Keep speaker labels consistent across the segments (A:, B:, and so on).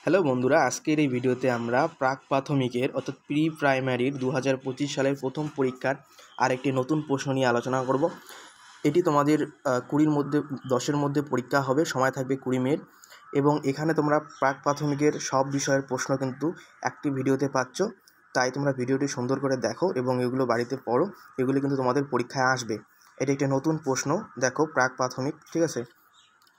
A: Hello বন্ধুরা, আজকের এই ভিডিওতে আমরা প্রাক প্রাথমিকের অর্থাৎ প্রি প্রাইমারির 2025 সালের প্রথম পরীক্ষার আরেকটি নতুন প্রশ্ন নিয়ে আলোচনা করব। এটি তোমাদের 20-র মধ্যে 10-এর মধ্যে পরীক্ষা হবে, সময় থাকবে 20 মিনিট। এবং এখানে তোমরা প্রাক প্রাথমিকের সব বিষয়ের প্রশ্ন কিন্তু একটি ভিডিওতে পাচ্ছ, তাই তোমরা ভিডিওটি সুন্দর করে দেখো এবং এগুলো বাড়িতে পড়ো। এগুলো কিন্তু তোমাদের পরীক্ষায় আসবে। এটি একটি নতুন প্রশ্ন, দেখো প্রাক প্রাথমিক, ঠিক আছে।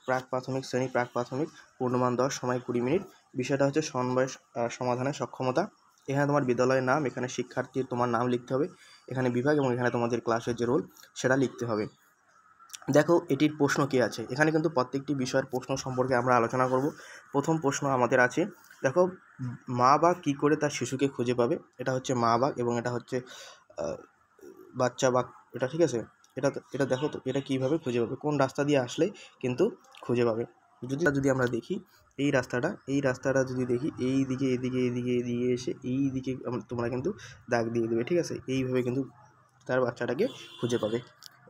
A: প্রাক প্রাথমিক শ্রেণী, প্রাক প্রাথমিক, পূর্ণমান 10, সময় 20 মিনিট। বিষয়টা হচ্ছে সমন্বয় সমাধানের সক্ষমতা। এখানে তোমার বিদ্যালয়ের নাম, এখানে শিক্ষার্থীর তোমার নাম লিখতে হবে, এখানে বিভাগ এবং এখানে তোমাদের ক্লাসের যে রোল সেটা লিখতে হবে। দেখো এটির প্রশ্ন কী আছে, এখানে কিন্তু প্রত্যেকটি বিষয়ের প্রশ্ন সম্পর্কে আমরা আলোচনা করব। প্রথম প্রশ্ন আমাদের আছে, দেখো মা বাঘ কী করে তার শিশুকে খুঁজে পাবে। এটা হচ্ছে মা বাঘ এবং এটা হচ্ছে বাচ্চা বাঘ, এটা ঠিক আছে। এটা দেখো তো, এটা কীভাবে খুঁজে পাবে, কোন রাস্তা দিয়ে আসলে কিন্তু খুঁজে পাবে। যদি আমরা দেখি এই রাস্তাটা যদি দেখি, এদিকে এসে এই দিকে তোমরা কিন্তু দাগ দিয়ে দেবে, ঠিক আছে। এইভাবে কিন্তু তার বাচ্চাটাকে খুঁজে পাবে,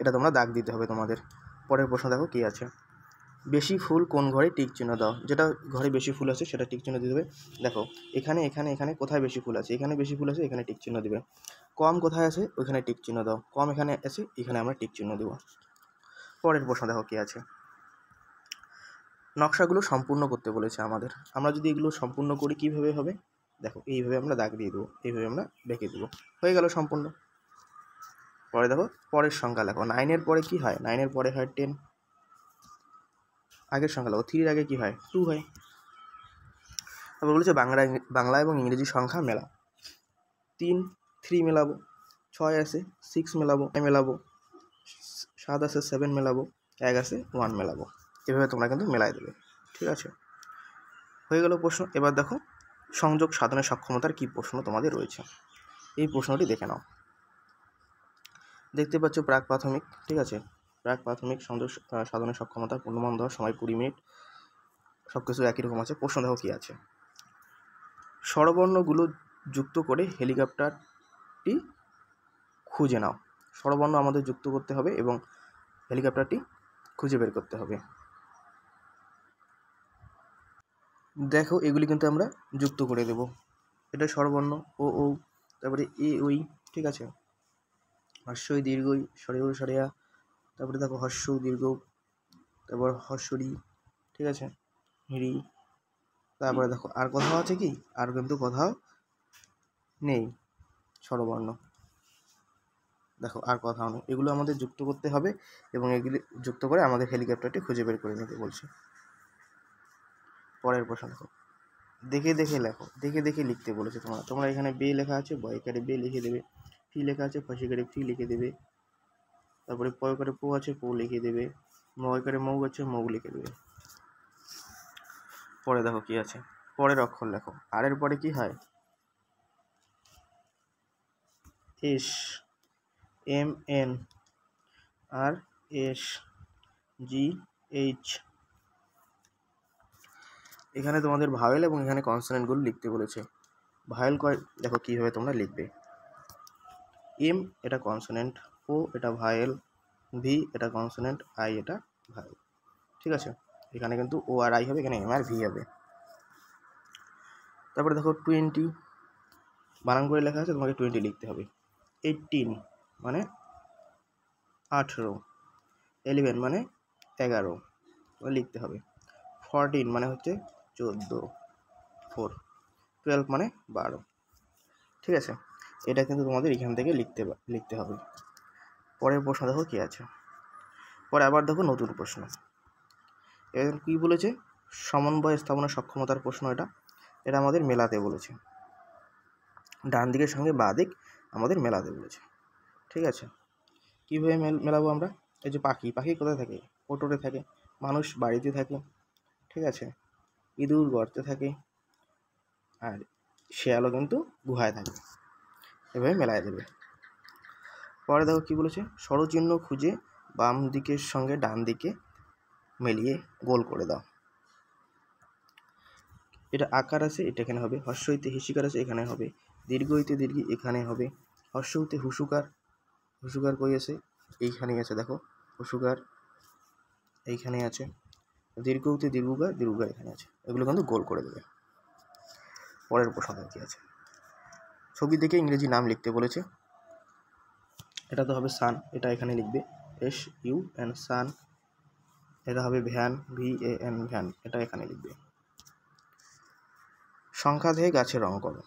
A: এটা তোমরা দাগ দিতে হবে তোমাদের। পরের প্রশ্ন দেখো কী আছে, বেশি ফুল কোন ঘরে, টিক চিহ্ন দাও। যেটা ঘরে বেশি ফুল আছে সেটা টিক চিহ্ন দিয়ে দেবে। দেখো এখানে কোথায় বেশি ফুল আছে, এখানে বেশি ফুল আছে, এখানে টিক চিহ্ন দেবে। কম কোথায় আছে, ওইখানে টিক চিহ্ন দাও। কম এখানে আছে, এখানে আমরা টিক চিহ্ন দেবো। পরের প্রশ্ন দেখো কী আছে, নকশাগুলো সম্পূর্ণ করতে বলেছে আমাদের। আমরা যদি এগুলো সম্পূর্ণ করি কীভাবে হবে, দেখো এইভাবে আমরা দাগ দিয়ে দেবো, এইভাবে আমরা বেঁকে দেবো, হয়ে গেল সম্পূর্ণ। পরে দেখো পরের সংখ্যা লেখো। 9-এর পরে কী হয়, 9-এর পরে হয় 10। আগের সংখ্যা লেখো, 3-এর আগে কী হয়, 2 হয়। তারপর বলেছে বাংলা এবং ইংরেজি সংখ্যা মেলা। 3 মেলাবো, 6 আছে 6 মেলাবো, 9 মেলাবো, 7 আছে 7 মেলাবো, 1 আছে 1 মেলাবো। এভাবে তোমরা কিন্তু মেলাই দেবে, ঠিক আছে। হয়ে গেল প্রশ্ন। এবার দেখো সংযোগ সাধনের সক্ষমতার কী প্রশ্ন তোমাদের রয়েছে, এই প্রশ্নটি দেখে নাও। দেখতে পাচ্ছ প্রাক প্রাথমিক, ঠিক আছে। প্রাক প্রাথমিক সংযোগ সাধনের সক্ষমতা, পূর্ণমান 10, সময় 20 মিনিট, সব কিছু একই রকম আছে। প্রশ্ন দেখো কী আছে, স্বরবর্ণগুলো যুক্ত করে হেলিকপ্টারটি খুঁজে নাও। স্বরবর্ণ আমাদের যুক্ত করতে হবে এবং হেলিকপ্টারটি খুঁজে বের করতে হবে। দেখো এগুলি কিন্তু আমরা যুক্ত করে দেব। এটা স্বরবর্ণ ও, তারপরে এ ওই, ঠিক আছে। হর্ষই দীর্ঘই, সরেও সরেয়া, তারপরে দেখো হর্ষ দীর্ঘ, তারপর হর্ষরি, ঠিক আছে, রি। তারপরে দেখো আর কোথাও আছে কি, আর কিন্তু কোথাও নেই স্বরবর্ণ, দেখো আর কোথাও নেই। এগুলো আমাদের যুক্ত করতে হবে এবং এগুলি যুক্ত করে আমাদের হেলিকপ্টারটি খুঁজে বের করে নিতে বলছে। পরের প্রশ্ন দেখো, দেখে লেখো, দেখে লিখতে বলেছে তোমরা এখানে বে লেখা আছে, বয়কারে বে লিখে দেবে। ফি লেখা আছে, ফসিকারে ফি লিখে দেবে। তারপরে পয়কারে পো আছে, পো লিখে দেবে। ময়কারে মৌ আছে, মৌ লিখে দেবে। পরে দেখো কি আছে, পরের অক্ষর লেখো। আর এর পরে কি হয়, এস, এম এন, আর এস, জি এইচ। এখানে তোমাদের ভাওয়েল এবং এখানে কনসোনেন্টগুলো লিখতে বলেছে। ভাওয়েল দেখো কীভাবে তোমরা লিখবে। এম এটা কনসোনেন্ট, ও এটা ভাওয়েল, ভি এটা কনসোনেন্ট, আই এটা ভাওয়েল, ঠিক আছে। এখানে কিন্তু ও আর আই হবে, এখানে এম আর ভি হবে। তারপরে দেখো 20, বানান করে লেখা আছে, তোমাকে 20 লিখতে হবে। 18 মানে 18, 11 মানে 11 লিখতে হবে। 14 মানে হচ্ছে 14, 4, 12 মানে 12, ঠিক আছে। এটা কিন্তু তোমাদের এখান থেকে লিখতে হবে। পরের প্রশ্ন দেখো কী আছে। পরে আবার দেখো নতুন প্রশ্ন। এবার কী বলেছে, সমন্বয় স্থাপনের সক্ষমতার প্রশ্ন। এটা আমাদের মেলাতে বলেছে, ডান দিকের সঙ্গে বাঁ দিক আমাদের মেলাতে বলেছে, ঠিক আছে। কীভাবে মেলাবো আমরা, এই যে পাখি কোথায় থাকে, কোটরে থাকে। মানুষ বাড়িতে থাকে, ঠিক আছে। ইঁদুর গর্তে থাকে, আর শেয়ালও কিন্তু গুহায় থাকে। এভাবে মেলায় দেবে। পরে দেখো কী বলেছে, স্বরচিহ্ন খুঁজে বাম দিকের সঙ্গে ডান দিকে মিলিয়ে গোল করে দাও। এটা আকার আছে, এটা এখানে হবে। হর্ষ হইতে হিসিকার আছে, এখানে হবে। দীর্ঘ হইতে দীর্ঘ এখানে হবে। হর্ষ হইতে হুসুকার কই আছে, এইখানেই আছে, দেখো হুসুকার এইখানে আছে। দীর্ঘ হইতে দীর্ঘকার এখানে আছে। এগুলো কিন্তু গোল করে দেবে। পরের প্রশ্ন কি আছে, ছবি দেখে ইংরেজি নাম লিখতে বলেছে। এটা তো হবে সান, এটা এখানে লিখবে SUN সান। এটা হবে ভ্যান, VAN ভ্যান, এটা এখানে লিখবে। সংখ্যা দিয়ে গাছের রং করো।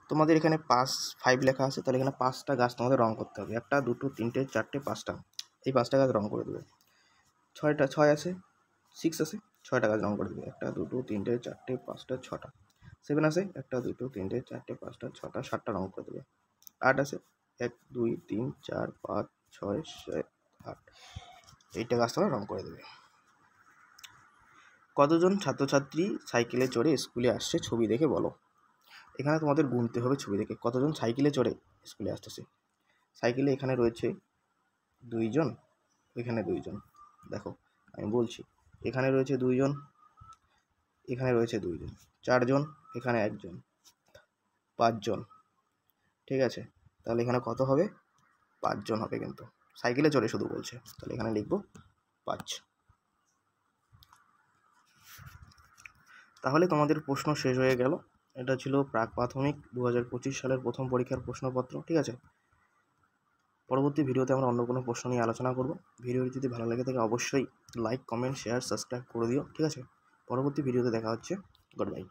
A: তোমাদের এখানে 5 লেখা আছে, তাহলে এখানে 5টা গাছ তোমাদের রং করতে হবে। 1 2 3 4 5টা, এই 5টা গাছ রং করে দেবে। 6 আছে, 6 আছে, 6টা গাছ রং করে দেবে। 1 2 3 4 5টা 6টা। 7 আছে, 1 2 3 4 5টা 6টা 7টা রং করে দেবে। 8 আছে, 1 2 3 4 5 6 7 8, এইটা গাছ তোমরা রং করে দেবে। কতজন ছাত্রছাত্রী সাইকেলে চড়ে স্কুলে আসছে ছবি দেখে বলো। এখানে তোমাদের গুনতে হবে ছবি দেখে কতজন সাইকেলে চড়ে স্কুলে আসতেছে। সাইকেলে এখানে রয়েছে 2 জন, এখানে 2 জন। দেখো আমি বলছি, এখানে রয়েছে 2 জন, এখানে রয়েছে 2 জন, 4 জন, এখানে 1 জন, 5 জন। ঠিক আছে, তাহলে এখানে কত হবে? 5 জন হবে, কিন্তু সাইকেলে চড়ে শুধু বলছে, তাহলে এখানে লিখব 5। তাহলে তোমাদের প্রশ্ন শেষ হয়ে গেল। এটা ছিল প্রাক প্রাথমিক 2025 সালের প্রথম পরীক্ষার প্রশ্নপত্র। ঠিক আছে, পরবর্তী ভিডিওতে আমরা অন্য কোনো প্রশ্ন নিয়ে আলোচনা করব। ভিডিওটি যদি ভালো লাগে থাকে অবশ্যই লাইক, কমেন্ট, শেয়ার, সাবস্ক্রাইব করে দিও। ঠিক আছে, পরবর্তী ভিডিওতে দেখা হচ্ছে। Good bye.